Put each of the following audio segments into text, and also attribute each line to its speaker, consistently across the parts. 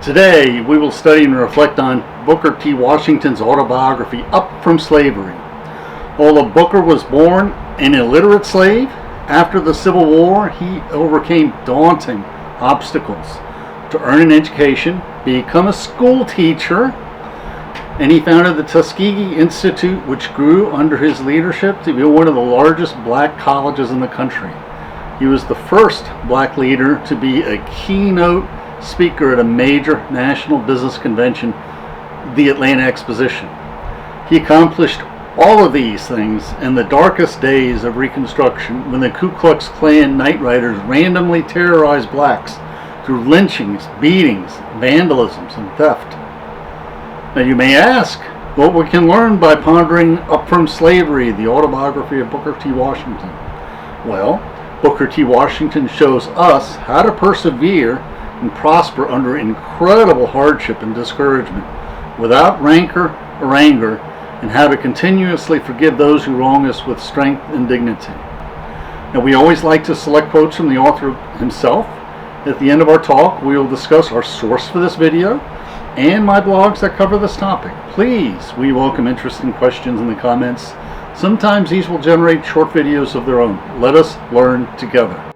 Speaker 1: Today, we will study and reflect on Booker T. Washington's autobiography, Up from Slavery. Although Booker was born an illiterate slave, after the Civil War, he overcame daunting obstacles to earn an education, become a school teacher, and he founded the Tuskegee Institute, which grew under his leadership to be one of the largest black colleges in the country. He was the first black leader to be a keynote speaker at a major national business convention, the Atlanta Exposition. He accomplished all of these things in the darkest days of Reconstruction, when the Ku Klux Klan night riders randomly terrorized blacks through lynchings, beatings, vandalisms, and theft. Now you may ask what we can learn by pondering Up from Slavery, the autobiography of Booker T. Washington. Well, Booker T. Washington shows us how to persevere and prosper under incredible hardship and discouragement, without rancor or anger, and how to continuously forgive those who wrong us with strength and dignity. Now, we always like to select quotes from the author himself. At the end of our talk, we will discuss our source for this video and my blogs that cover this topic. Please, we welcome interesting questions in the comments. Sometimes these will generate short videos of their own. Let us learn together.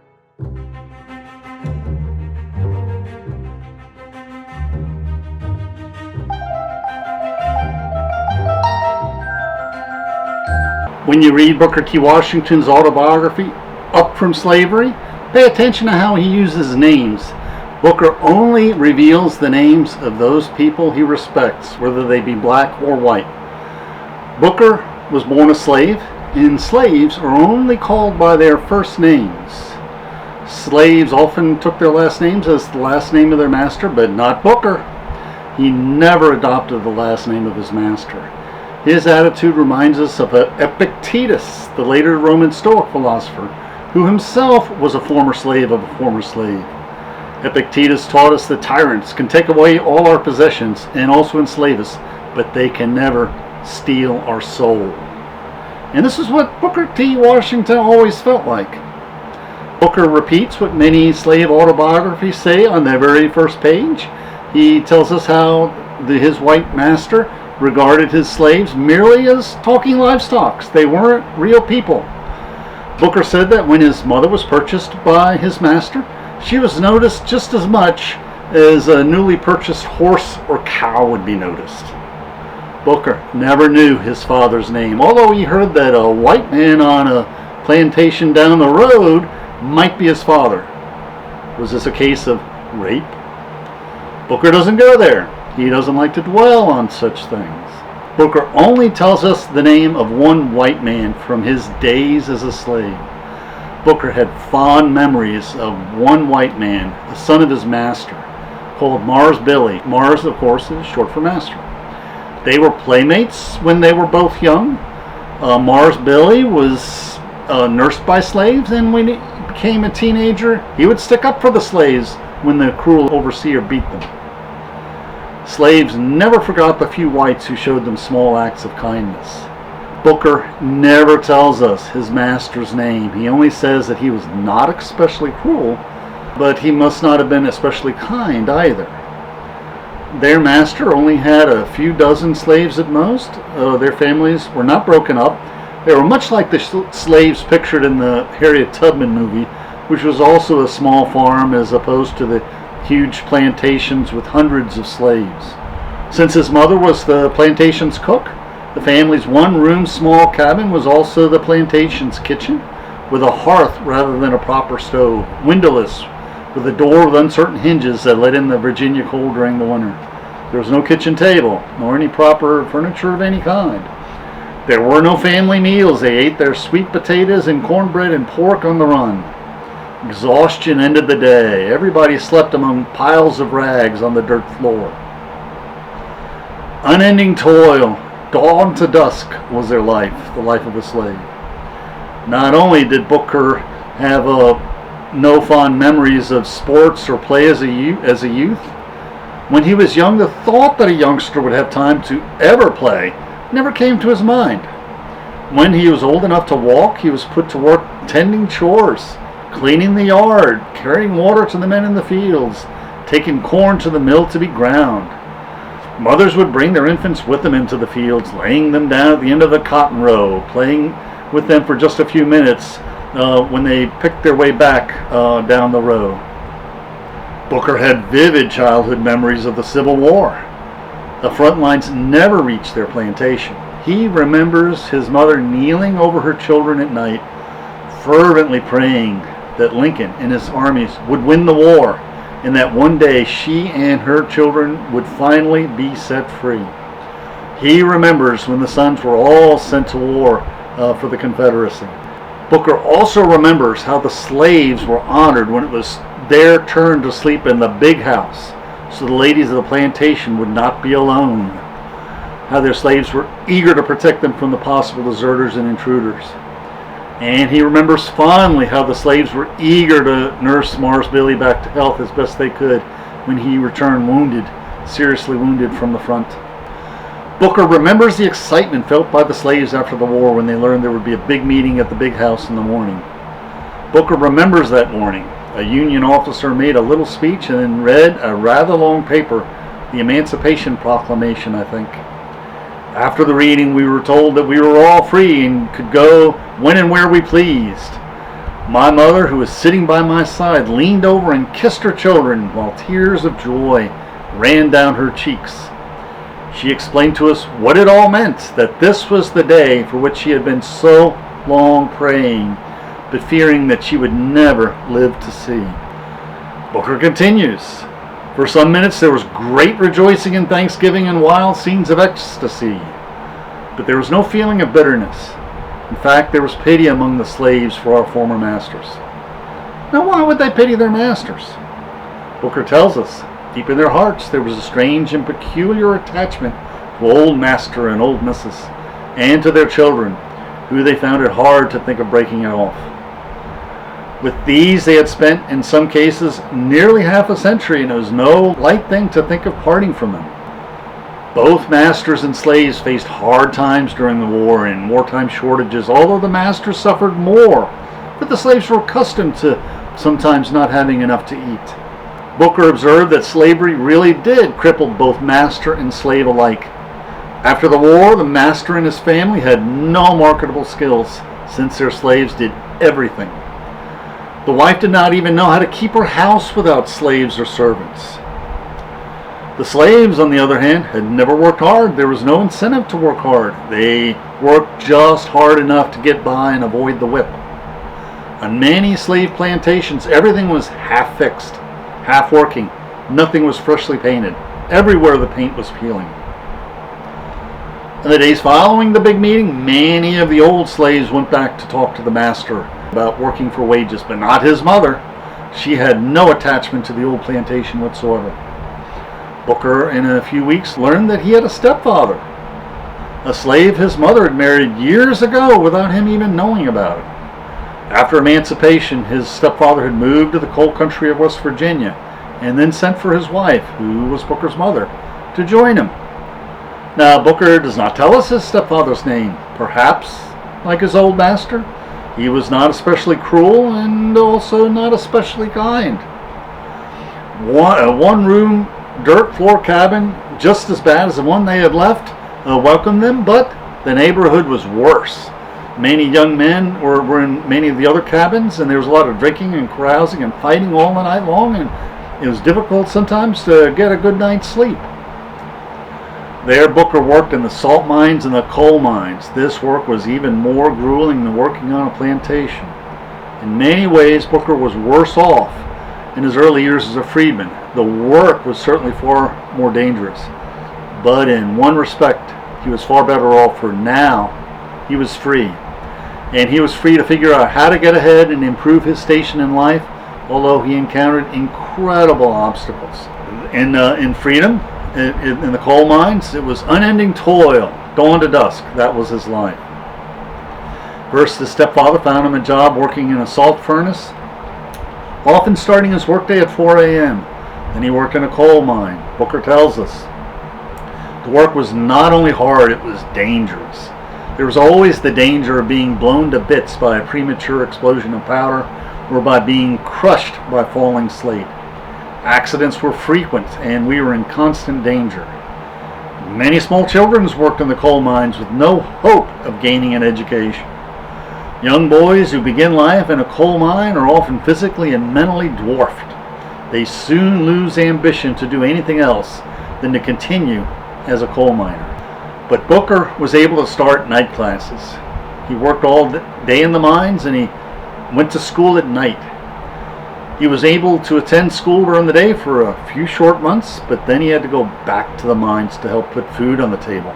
Speaker 1: When you read Booker T. Washington's autobiography, Up from Slavery, pay attention to how he uses names. Booker only reveals the names of those people he respects, whether they be black or white. Booker was born a slave, and slaves are only called by their first names. Slaves often took their last names as the last name of their master, but not Booker. He never adopted the last name of his master. His attitude reminds us of Epictetus, the later Roman Stoic philosopher, who himself was a former slave of a former slave. Epictetus taught us that tyrants can take away all our possessions and also enslave us, but they can never steal our soul. And this is what Booker T. Washington always felt like. Booker repeats what many slave autobiographies say on their very first page. He tells us how his white master regarded his slaves merely as talking livestock. They weren't real people. Booker said that when his mother was purchased by his master, she was noticed just as much as a newly purchased horse or cow would be noticed. Booker never knew his father's name, although he heard that a white man on a plantation down the road might be his father. Was this a case of rape? Booker doesn't go there. He doesn't like to dwell on such things. Booker only tells us the name of one white man from his days as a slave. Booker had fond memories of one white man, the son of his master, called Mars Billy. Mars, of course, is short for master. They were playmates when they were both young. Mars Billy was nursed by slaves, and when he became a teenager, he would stick up for the slaves when the cruel overseer beat them. Slaves never forgot the few whites who showed them small acts of kindness. Booker never tells us his master's name. He only says that he was not especially cruel, but he must not have been especially kind either. Their master only had a few dozen slaves at most. Their families were not broken up. They were much like the slaves pictured in the Harriet Tubman movie, which was also a small farm as opposed to the huge plantations with hundreds of slaves. Since his mother was the plantation's cook, the family's one-room small cabin was also the plantation's kitchen, with a hearth rather than a proper stove, windowless, with a door with uncertain hinges that let in the Virginia cold during the winter. There was no kitchen table, nor any proper furniture of any kind. There were no family meals. They ate their sweet potatoes and cornbread and pork on the run. Exhaustion ended the day. Everybody slept among piles of rags on the dirt floor. Unending toil, dawn to dusk, was their life, the life of a slave. Not only did Booker have no fond memories of sports or play as a youth, when he was young, the thought that a youngster would have time to ever play never came to his mind. When he was old enough to walk, he was put to work tending chores, cleaning the yard, carrying water to the men in the fields, taking corn to the mill to be ground. Mothers would bring their infants with them into the fields, laying them down at the end of the cotton row, playing with them for just a few minutes when they picked their way back down the row. Booker had vivid childhood memories of the Civil War. The front lines never reached their plantation. He remembers his mother kneeling over her children at night, fervently praying that Lincoln and his armies would win the war, and that one day she and her children would finally be set free. He remembers when the sons were all sent to war for the Confederacy. Booker also remembers how the slaves were honored when it was their turn to sleep in the big house, so the ladies of the plantation would not be alone. How their slaves were eager to protect them from the possible deserters and intruders. And he remembers fondly how the slaves were eager to nurse Mars Billy back to health as best they could when he returned wounded, seriously wounded from the front. Booker remembers the excitement felt by the slaves after the war when they learned there would be a big meeting at the big house in the morning. Booker remembers that morning. A Union officer made a little speech and then read a rather long paper, the Emancipation Proclamation, I think. After the reading, we were told that we were all free and could go when and where we pleased. My mother, who was sitting by my side, leaned over and kissed her children while tears of joy ran down her cheeks. She explained to us what it all meant, that this was the day for which she had been so long praying, but fearing that she would never live to see. Booker continues. For some minutes there was great rejoicing and thanksgiving and wild scenes of ecstasy, but there was no feeling of bitterness. In fact, there was pity among the slaves for our former masters. Now, why would they pity their masters? Booker tells us, deep in their hearts there was a strange and peculiar attachment to old master and old missus, and to their children, who they found it hard to think of breaking it off. With these they had spent, in some cases, nearly half a century, and it was no light thing to think of parting from them. Both masters and slaves faced hard times during the war and wartime shortages, although the masters suffered more, but the slaves were accustomed to sometimes not having enough to eat. Booker observed that slavery really did cripple both master and slave alike. After the war, the master and his family had no marketable skills, since their slaves did everything. The wife did not even know how to keep her house without slaves or servants. The slaves, on the other hand, had never worked hard. There was no incentive to work hard. They worked just hard enough to get by and avoid the whip. On many slave plantations, everything was half fixed, half working. Nothing was freshly painted. Everywhere the paint was peeling. In the days following the big meeting, many of the old slaves went back to talk to the master about working for wages, but not his mother. She had no attachment to the old plantation whatsoever. Booker, in a few weeks, learned that he had a stepfather, a slave his mother had married years ago without him even knowing about it. After emancipation, his stepfather had moved to the coal country of West Virginia and then sent for his wife, who was Booker's mother, to join him. Now, Booker does not tell us his stepfather's name. Perhaps, like his old master, he was not especially cruel and also not especially kind. A one-room dirt floor cabin, just as bad as the one they had left, welcomed them, but the neighborhood was worse. Many young men were in many of the other cabins, and there was a lot of drinking and carousing and fighting all the night long, and it was difficult sometimes to get a good night's sleep. There, Booker worked in the salt mines and the coal mines. This work was even more grueling than working on a plantation. In many ways, Booker was worse off in his early years as a freedman. The work was certainly far more dangerous. But in one respect, he was far better off, for now he was free. And he was free to figure out how to get ahead and improve his station in life, although he encountered incredible obstacles. In freedom, in the coal mines, it was unending toil, dawn to dusk. That was his life. First, his stepfather found him a job working in a salt furnace, often starting his workday at 4 a.m. Then he worked in a coal mine. Booker tells us the work was not only hard, it was dangerous. There was always the danger of being blown to bits by a premature explosion of powder or by being crushed by falling slate. Accidents were frequent, and we were in constant danger. Many small children worked in the coal mines with no hope of gaining an education. Young boys who begin life in a coal mine are often physically and mentally dwarfed. They soon lose ambition to do anything else than to continue as a coal miner. But Booker was able to start night classes. He worked all day in the mines and he went to school at night. He was able to attend school during the day for a few short months, but then he had to go back to the mines to help put food on the table.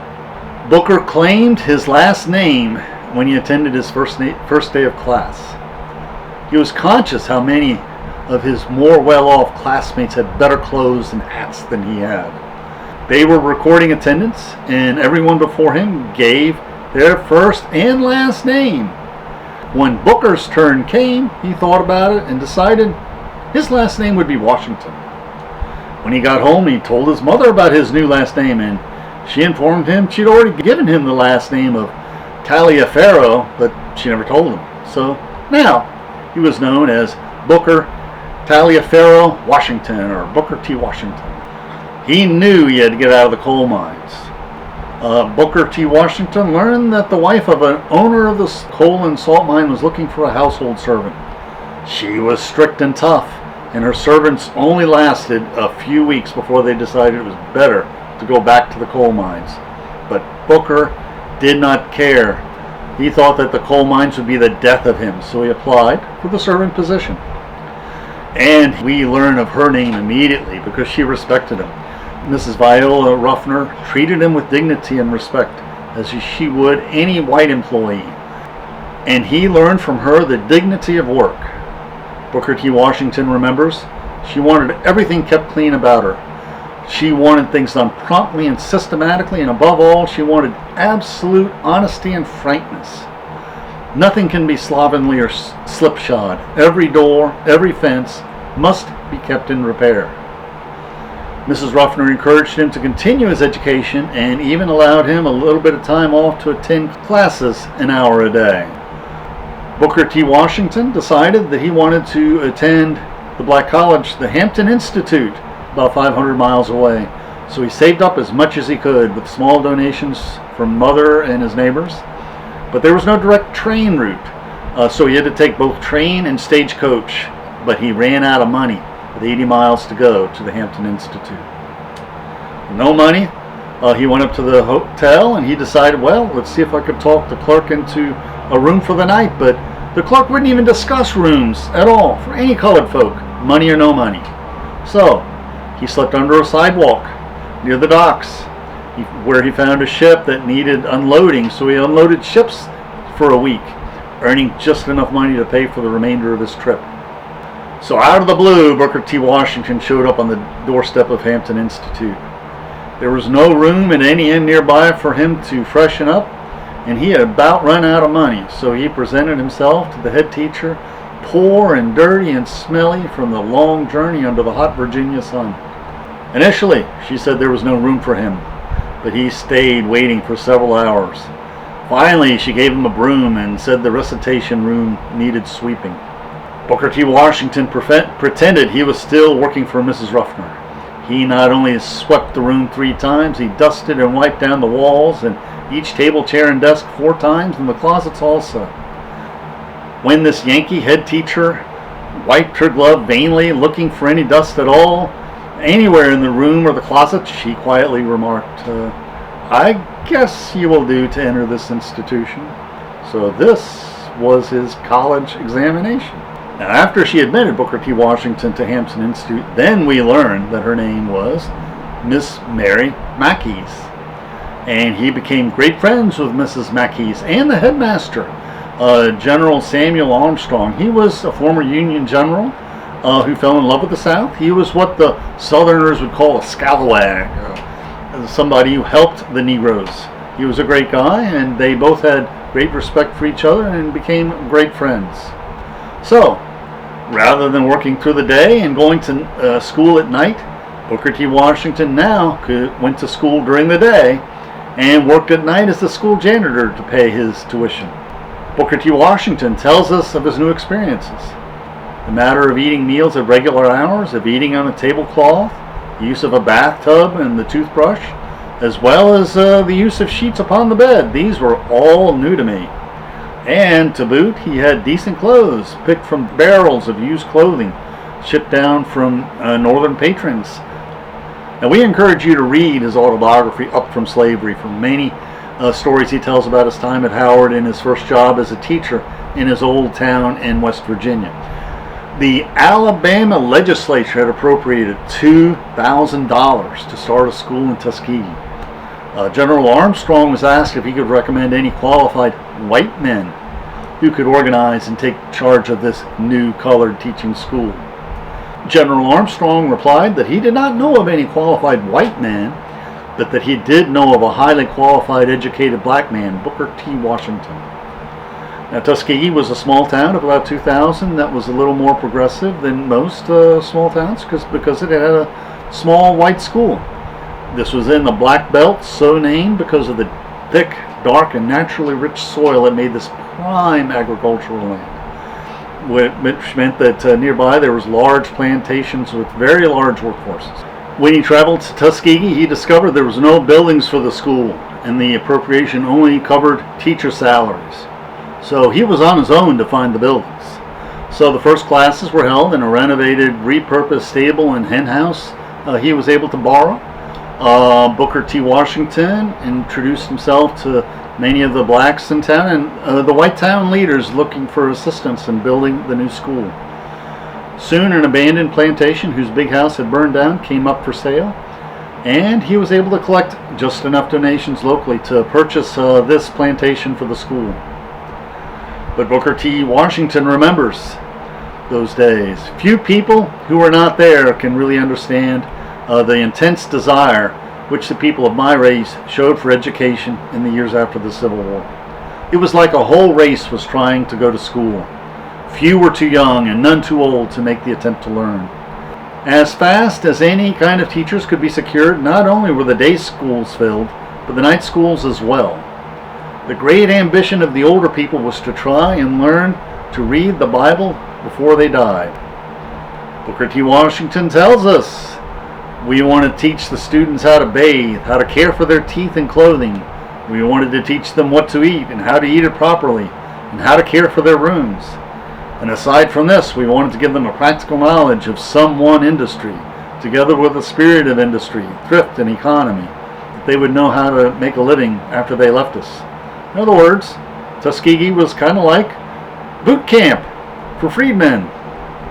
Speaker 1: Booker claimed his last name when he attended his first day of class. He was conscious how many of his more well-off classmates had better clothes and hats than he had. They were recording attendance, and everyone before him gave their first and last name. When Booker's turn came, he thought about it and decided his last name would be Washington. When he got home, he told his mother about his new last name, and she informed him she'd already given him the last name of Taliaferro, but she never told him. So now he was known as Booker Taliaferro Washington, or Booker T. Washington. He knew he had to get out of the coal mines. Booker T. Washington learned that the wife of an owner of the coal and salt mine was looking for a household servant. She was strict and tough, and her servants only lasted a few weeks before they decided it was better to go back to the coal mines. But Booker did not care. He thought that the coal mines would be the death of him, so he applied for the servant position. And we learn of her name immediately because she respected him. Mrs. Viola Ruffner treated him with dignity and respect as she would any white employee. And he learned from her the dignity of work. Booker T. Washington remembers, she wanted everything kept clean about her. She wanted things done promptly and systematically, and above all, she wanted absolute honesty and frankness. Nothing can be slovenly or slipshod. Every door, every fence must be kept in repair. Mrs. Ruffner encouraged him to continue his education and even allowed him a little bit of time off to attend classes an hour a day. Booker T. Washington decided that he wanted to attend the black college, the Hampton Institute, about 500 miles away. So he saved up as much as he could with small donations from mother and his neighbors. But there was no direct train route, so he had to take both train and stagecoach. But he ran out of money with 80 miles to go to the Hampton Institute. No money. He went up to the hotel and he decided, well, let's see if I could talk the clerk into a room for the night. But the clerk wouldn't even discuss rooms at all for any colored folk, money or no money. So he slept under a sidewalk near the docks, where he found a ship that needed unloading. So he unloaded ships for a week, earning just enough money to pay for the remainder of his trip. So out of the blue, Booker T. Washington showed up on the doorstep of Hampton Institute. There was no room in any inn nearby for him to freshen up, and he had about run out of money. So he presented himself to the head teacher, poor and dirty and smelly from the long journey under the hot Virginia sun. Initially, she said there was no room for him, but he stayed waiting for several hours. Finally, she gave him a broom and said the recitation room needed sweeping. Booker T. Washington pretended he was still working for Mrs. Ruffner. He not only swept the room 3 times, he dusted and wiped down the walls and each table, chair, and desk 4 times, and the closets also. When this Yankee head teacher wiped her glove vainly, looking for any dust at all, anywhere in the room or the closet, she quietly remarked, I guess you will do to enter this institution. So this was his college examination. Now, after she admitted Booker T. Washington to Hampton Institute, then we learned that her name was Miss Mary Mackey's. And he became great friends with Mrs. Mackey's and the headmaster, General Samuel Armstrong. He was a former Union general who fell in love with the South. He was what the Southerners would call a scalawag, somebody who helped the Negroes. He was a great guy, and they both had great respect for each other and became great friends. So, rather than working through the day and going to school at night, Booker T. Washington now went to school during the day and worked at night as the school janitor to pay his tuition. Booker T. Washington tells us of his new experiences. the matter of eating meals at regular hours, of eating on a tablecloth, the use of a bathtub and the toothbrush, as well as the use of sheets upon the bed. These were all new to me. And to boot, he had decent clothes, picked from barrels of used clothing, shipped down from northern patrons. Now we encourage you to read his autobiography, Up from Slavery, from many stories he tells about his time at Howard and his first job as a teacher in his old town in West Virginia. The Alabama legislature had appropriated $2,000 to start a school in Tuskegee. General Armstrong was asked if he could recommend any qualified white men who could organize and take charge of this new colored teaching school. General Armstrong replied that he did not know of any qualified white man, but that he did know of a highly qualified, educated black man, Booker T. Washington. Now, Tuskegee was a small town of about 2,000 that was a little more progressive than most small towns because it had a small white school. This was in the Black Belt, so named because of the thick, dark, and naturally rich soil that made this prime agricultural land, which meant that nearby there was large plantations with very large workforces. When he traveled to Tuskegee, he discovered there was no buildings for the school, and the appropriation only covered teacher salaries. So he was on his own to find the buildings. So the first classes were held in a renovated, repurposed stable and hen house he was able to borrow. Booker T. Washington introduced himself to many of the blacks in town and the white town leaders looking for assistance in building the new school. Soon an abandoned plantation whose big house had burned down came up for sale, and he was able to collect just enough donations locally to purchase this plantation for the school. But Booker T. Washington remembers those days. Few people who were not there can really understand the intense desire which the people of my race showed for education in the years after the Civil War. It was like a whole race was trying to go to school. Few were too young and none too old to make the attempt to learn. As fast as any kind of teachers could be secured, not only were the day schools filled, but the night schools as well. The great ambition of the older people was to try and learn to read the Bible before they died. Booker T. Washington tells us, we want to teach the students how to bathe, how to care for their teeth and clothing. We wanted to teach them what to eat and how to eat it properly, and how to care for their rooms. And aside from this, we wanted to give them a practical knowledge of some one industry, together with a spirit of industry, thrift, and economy, that they would know how to make a living after they left us. In other words, Tuskegee was kind of like boot camp for freedmen.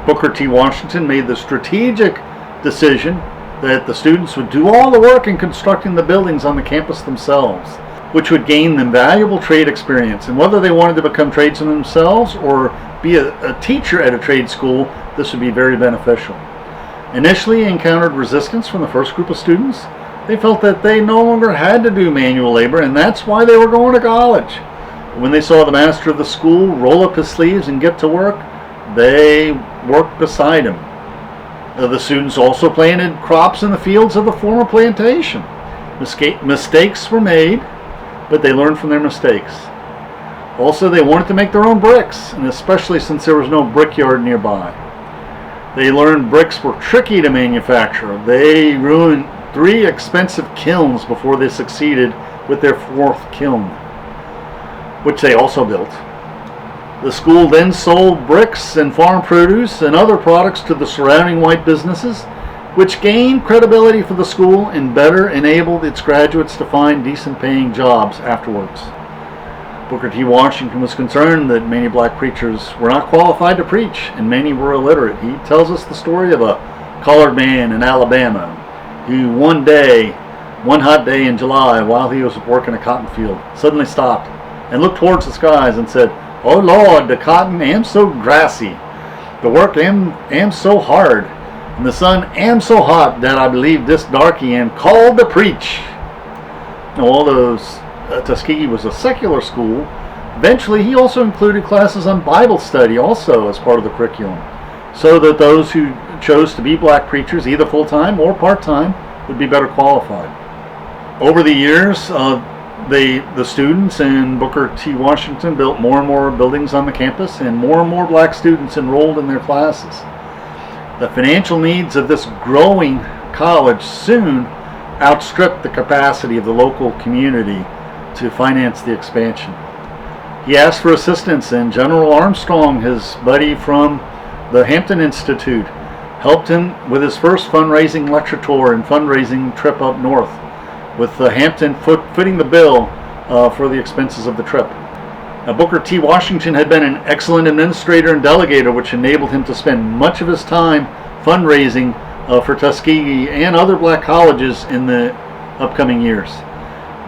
Speaker 1: Booker T. Washington made the strategic decision that the students would do all the work in constructing the buildings on the campus themselves, which would gain them valuable trade experience. And whether they wanted to become tradesmen themselves or be a teacher at a trade school, this would be very beneficial. Initially encountered resistance from the first group of students. They felt that they no longer had to do manual labor, and that's why they were going to college. When they saw the master of the school roll up his sleeves and get to work, they worked beside him. The students also planted crops in the fields of the former plantation. Mistakes were made, but they learned from their mistakes. Also, they wanted to make their own bricks, and especially since there was no brickyard nearby. They learned bricks were tricky to manufacture. They ruined 3 expensive kilns before they succeeded with their 4th kiln, which they also built. The school then sold bricks and farm produce and other products to the surrounding white businesses, which gained credibility for the school and better enabled its graduates to find decent paying jobs afterwards. Booker T. Washington was concerned that many black preachers were not qualified to preach, and many were illiterate. He tells us the story of a colored man in Alabama who one hot day in July, while he was working a cotton field, suddenly stopped and looked towards the skies and said, "Oh Lord, the cotton am so grassy, the work am so hard, and the sun am so hot that I believe this darky am called to preach." Now, although Tuskegee was a secular school, eventually he also included classes on Bible study also as part of the curriculum, so that those who chose to be black preachers, either full-time or part-time, would be better qualified. Over the years, The students and Booker T. Washington built more and more buildings on the campus, and more black students enrolled in their classes. The financial needs of this growing college soon outstripped the capacity of the local community to finance the expansion. He asked for assistance, and General Armstrong, his buddy from the Hampton Institute, helped him with his first fundraising lecture tour and fundraising trip up north, with Hampton footing the bill for the expenses of the trip. Now, Booker T. Washington had been an excellent administrator and delegator, which enabled him to spend much of his time fundraising for Tuskegee and other black colleges in the upcoming years.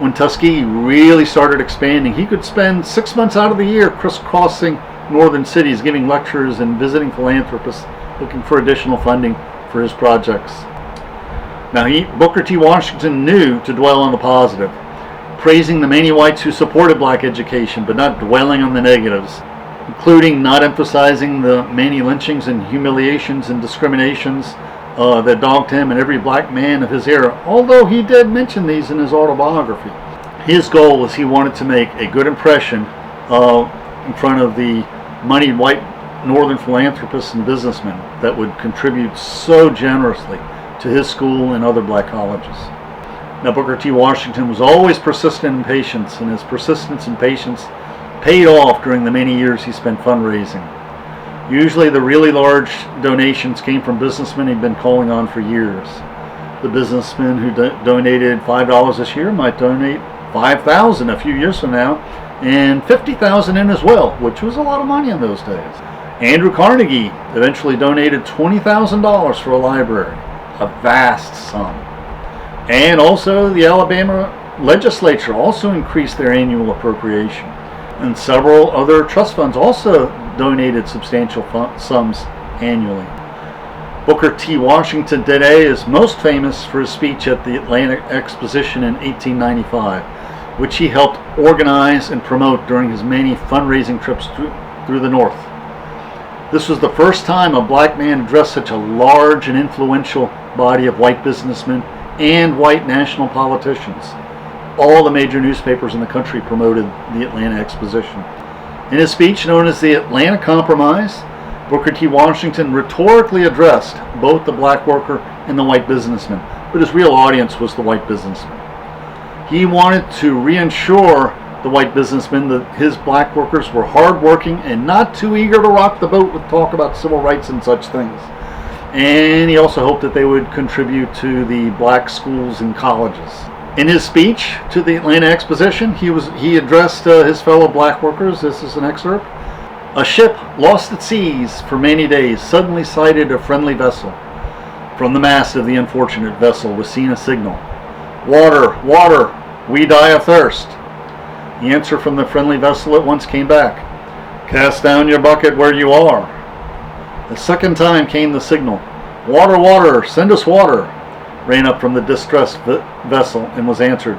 Speaker 1: When Tuskegee really started expanding, he could spend 6 months out of the year crisscrossing northern cities, giving lectures and visiting philanthropists looking for additional funding for his projects. Now, Booker T. Washington knew to dwell on the positive, praising the many whites who supported black education, but not dwelling on the negatives, including not emphasizing the many lynchings and humiliations and discriminations that dogged him and every black man of his era, although he did mention these in his autobiography. His goal was he wanted to make a good impression in front of the moneyed white northern philanthropists and businessmen that would contribute so generously to his school and other black colleges. Now, Booker T. Washington was always persistent in patience, and his persistence and patience paid off during the many years he spent fundraising. Usually the really large donations came from businessmen he'd been calling on for years. The businessman who donated $5 this year might donate $5,000 a few years from now, and $50,000 in as well, which was a lot of money in those days. Andrew Carnegie eventually donated $20,000 for a library, a vast sum. And also the Alabama legislature also increased their annual appropriation. And several other trust funds also donated substantial sums annually. Booker T. Washington today is most famous for his speech at the Atlanta Exposition in 1895, which he helped organize and promote during his many fundraising trips through the North. This was the first time a black man addressed such a large and influential body of white businessmen and white national politicians. All the major newspapers in the country promoted the Atlanta Exposition. In his speech, known as the Atlanta Compromise, Booker T. Washington rhetorically addressed both the black worker and the white businessman, but his real audience was the white businessman. He wanted to reassure the white businessmen that his black workers were hardworking and not too eager to rock the boat with talk about civil rights and such things. And he also hoped that they would contribute to the black schools and colleges. In his speech to the Atlanta Exposition, he addressed his fellow black workers. This is an excerpt. A ship lost at seas for many days suddenly sighted a friendly vessel. From the mast of the unfortunate vessel was seen a signal. "Water, water, we die of thirst." The answer from the friendly vessel at once came back. "Cast down your bucket where you are." The second time came the signal. "Water, water, send us water," ran up from the distressed vessel and was answered.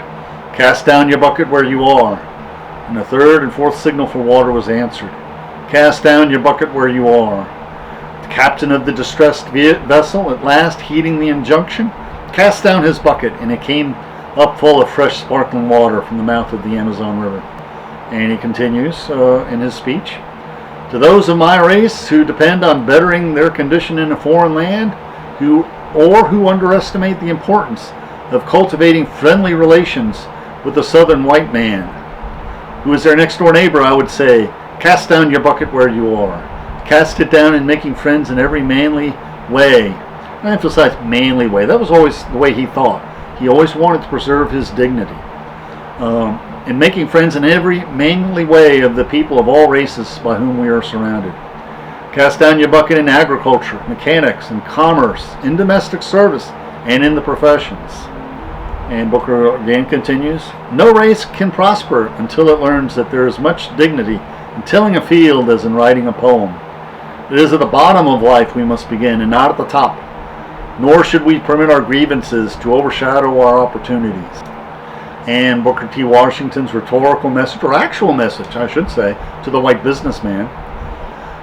Speaker 1: "Cast down your bucket where you are." And the third and fourth signal for water was answered. "Cast down your bucket where you are." The captain of the distressed vessel, at last heeding the injunction, cast down his bucket, and it came up full of fresh sparkling water from the mouth of the Amazon River. And he continues in his speech, "To those of my race who depend on bettering their condition in a foreign land, who underestimate the importance of cultivating friendly relations with the southern white man, who is their next door neighbor, I would say, cast down your bucket where you are. Cast it down in making friends in every manly way." I emphasize manly way. That was always the way he thought. He always wanted to preserve his dignity. In making friends in every manly way of the people of all races by whom we are surrounded. Cast down your bucket in agriculture, mechanics, and commerce, in domestic service, and in the professions. And Booker again continues, "No race can prosper until it learns that there is much dignity in tilling a field as in writing a poem. It is at the bottom of life we must begin, and not at the top. Nor should we permit our grievances to overshadow our opportunities." And Booker T. Washington's rhetorical message, or actual message, I should say, to the white businessman,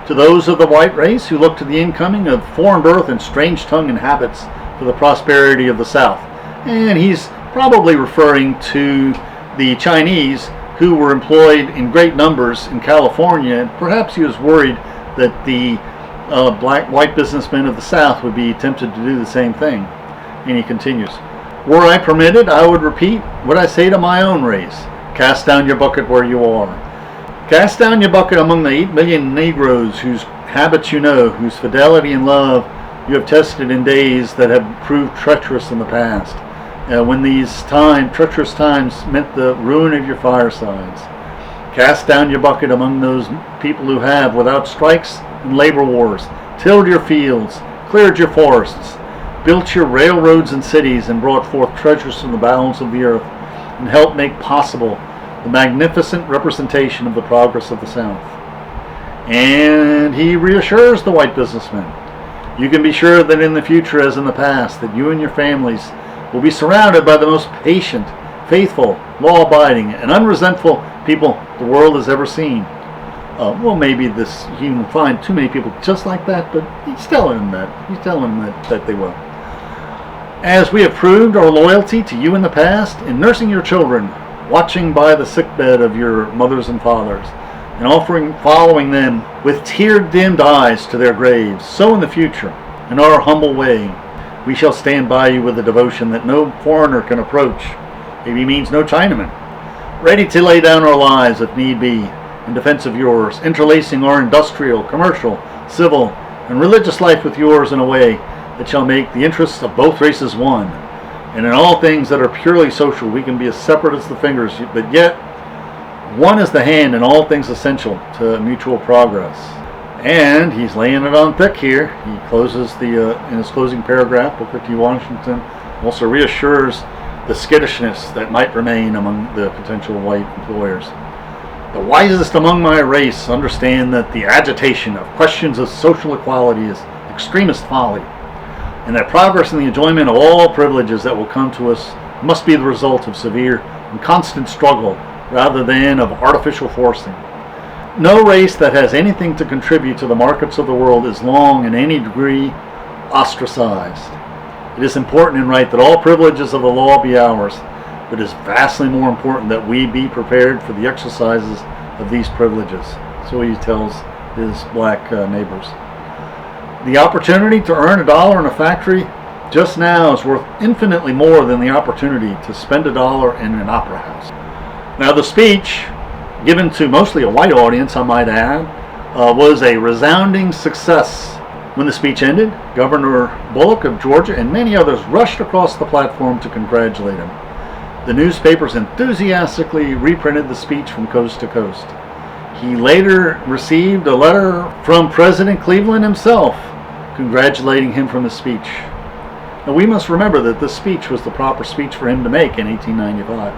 Speaker 1: to those of the white race who look to the incoming of foreign birth and strange tongue and habits for the prosperity of the South. And he's probably referring to the Chinese, who were employed in great numbers in California, and perhaps he was worried that the white businessmen of the South would be tempted to do the same thing. And he continues, "Were I permitted, I would repeat what I say to my own race. Cast down your bucket where you are. Cast down your bucket among the 8 million Negroes whose habits you know, whose fidelity and love you have tested in days that have proved treacherous in the past, when these treacherous times meant the ruin of your firesides. Cast down your bucket among those people who have, without strikes and labor wars, tilled your fields, cleared your forests, built your railroads and cities, and brought forth treasures from the bowels of the earth, and helped make possible the magnificent representation of the progress of the South." And he reassures the white businessmen, "You can be sure that in the future, as in the past, that you and your families will be surrounded by the most patient, faithful, law-abiding, and unresentful people the world has ever seen." Well, maybe you can find too many people just like that, but he's telling them that. He's telling them that they will. "As we have proved our loyalty to you in the past, in nursing your children, watching by the sickbed of your mothers and fathers, and following them with tear-dimmed eyes to their graves, so in the future, in our humble way, we shall stand by you with a devotion that no foreigner can approach, maybe means no Chinaman, ready to lay down our lives if need be, in defense of yours, interlacing our industrial, commercial, civil, and religious life with yours in a way that shall make the interests of both races one. And in all things that are purely social, we can be as separate as the fingers, but yet one as the hand in all things essential to mutual progress." And he's laying it on thick here. He closes in his closing paragraph, Booker T. Washington also reassures the skittishness that might remain among the potential white employers. "The wisest among my race understand that the agitation of questions of social equality is extremist folly, and that progress in the enjoyment of all privileges that will come to us must be the result of severe and constant struggle rather than of artificial forcing. No race that has anything to contribute to the markets of the world is long in any degree ostracized. It is important and right that all privileges of the law be ours, but it is vastly more important that we be prepared for the exercises of these privileges." So he tells his black neighbors. "The opportunity to earn $1 in a factory just now is worth infinitely more than the opportunity to spend $1 in an opera house." Now, the speech, given to mostly a white audience, I might add, was a resounding success. When the speech ended, Governor Bullock of Georgia and many others rushed across the platform to congratulate him. The newspapers enthusiastically reprinted the speech from coast to coast. He later received a letter from President Cleveland himself, congratulating him from his speech. Now, we must remember that this speech was the proper speech for him to make in 1895.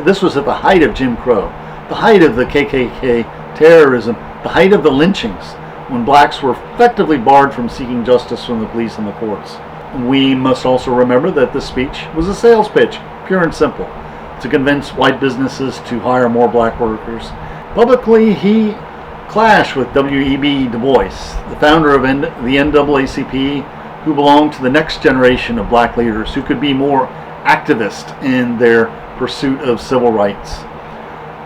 Speaker 1: This was at the height of Jim Crow, the height of the KKK terrorism, the height of the lynchings, when blacks were effectively barred from seeking justice from the police and the courts. We must also remember that this speech was a sales pitch, pure and simple, to convince white businesses to hire more black workers. Publicly, he clashed with w.e.b. Du Bois, the founder of the NAACP, who belonged to the next generation of black leaders who could be more activist in their pursuit of civil rights.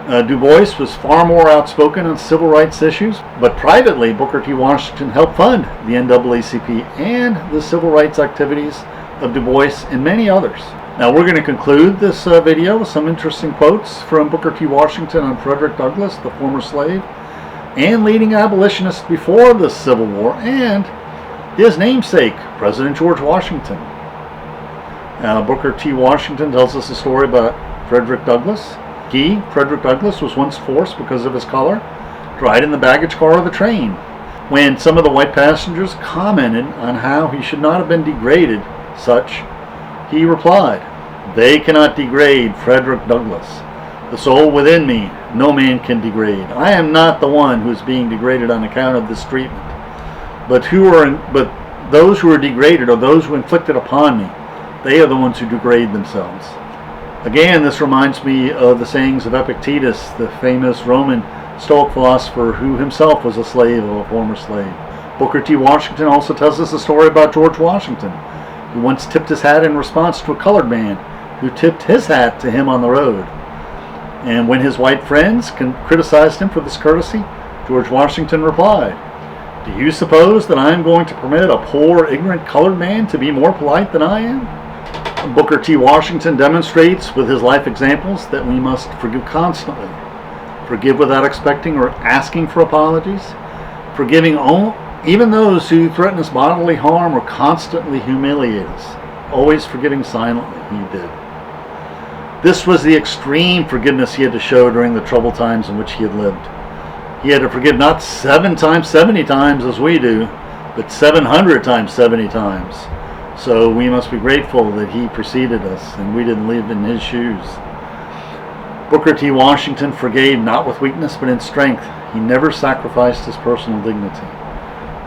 Speaker 1: Du Bois was far more outspoken on civil rights issues, but privately, Booker T. Washington helped fund the NAACP and the civil rights activities of Du Bois and many others. Now, we're going to conclude this video with some interesting quotes from Booker T. Washington on Frederick Douglass, the former slave and leading abolitionist before the Civil War, and his namesake, President George Washington. Booker T. Washington tells us a story about Frederick Douglass. Frederick Douglass, was once forced, because of his color, to ride in the baggage car of the train. When some of the white passengers commented on how he should not have been degraded such, he replied, "They cannot degrade Frederick Douglass. The soul within me no man can degrade. I am not the one who is being degraded on account of this treatment, but those who are degraded are those who inflicted upon me. They are the ones who degrade themselves." Again, this reminds me of the sayings of Epictetus, the famous Roman Stoic philosopher who himself was a slave of a former slave. Booker T. Washington also tells us a story about George Washington, who once tipped his hat in response to a colored man who tipped his hat to him on the road. And when his white friends criticized him for this courtesy, George Washington replied, "Do you suppose that I am going to permit a poor, ignorant colored man to be more polite than I am?" Booker T. Washington demonstrates with his life examples that we must forgive constantly, forgive without expecting or asking for apologies, forgiving even those who threaten us bodily harm or constantly humiliate us, always forgiving silently. He did. This was the extreme forgiveness he had to show during the troubled times in which he had lived. He had to forgive not 7 times 70 times as we do, but 700 times 70 times. So we must be grateful that he preceded us and we didn't live in his shoes. Booker T. Washington forgave not with weakness but in strength. He never sacrificed his personal dignity.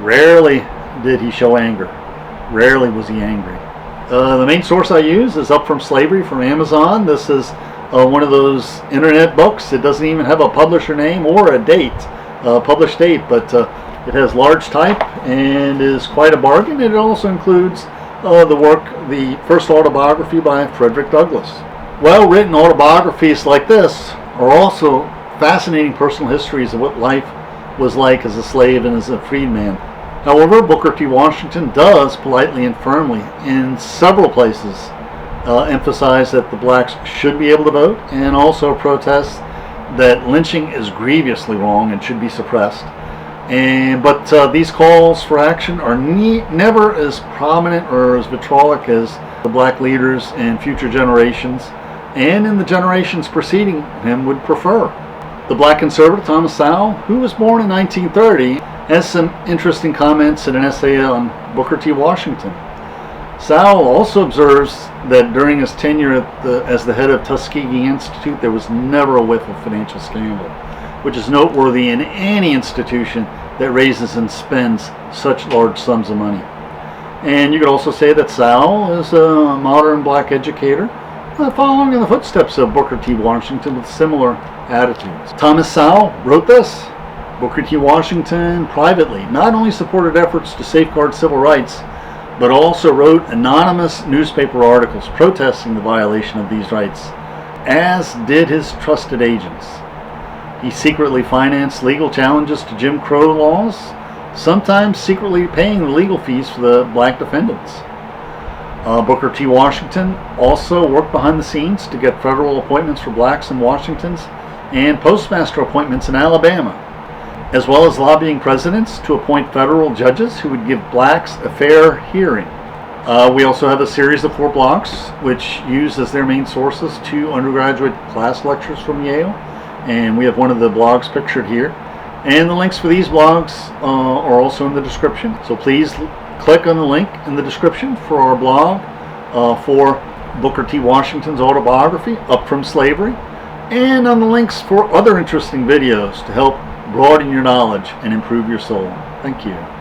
Speaker 1: Rarely did he show anger. Rarely was he angry. The main source I use is Up From Slavery from Amazon. This is one of those internet books. It doesn't even have a publisher name or a date, published date, but it has large type and is quite a bargain. It also includes the first autobiography by Frederick Douglass. Well-written autobiographies like this are also fascinating personal histories of what life was like as a slave and as a freedman. However, Booker T. Washington does politely and firmly in several places emphasize that the blacks should be able to vote, and also protests that lynching is grievously wrong and should be suppressed. But these calls for action are never as prominent or as vitriolic as the black leaders in future generations and in the generations preceding him would prefer. The black conservative Thomas Sowell, who was born in 1930, has some interesting comments in an essay on Booker T. Washington. Sowell also observes that during his tenure as the head of Tuskegee Institute, there was never a whiff of financial scandal, which is noteworthy in any institution that raises and spends such large sums of money. And you could also say that Sowell is a modern black educator, following in the footsteps of Booker T. Washington with similar attitudes. Thomas Sowell wrote this: Booker T. Washington privately not only supported efforts to safeguard civil rights, but also wrote anonymous newspaper articles protesting the violation of these rights, as did his trusted agents. He secretly financed legal challenges to Jim Crow laws, sometimes secretly paying the legal fees for the black defendants. Booker T. Washington also worked behind the scenes to get federal appointments for blacks in Washington's and postmaster appointments in Alabama, as well as lobbying presidents to appoint federal judges who would give blacks a fair hearing. We also have a series of 4 blogs which use as their main sources 2 undergraduate class lectures from Yale, and we have one of the blogs pictured here. And the links for these blogs are also in the description, so please click on the link in the description for our blog for Booker T. Washington's autobiography, Up From Slavery, and on the links for other interesting videos to help broaden your knowledge and improve your soul. Thank you.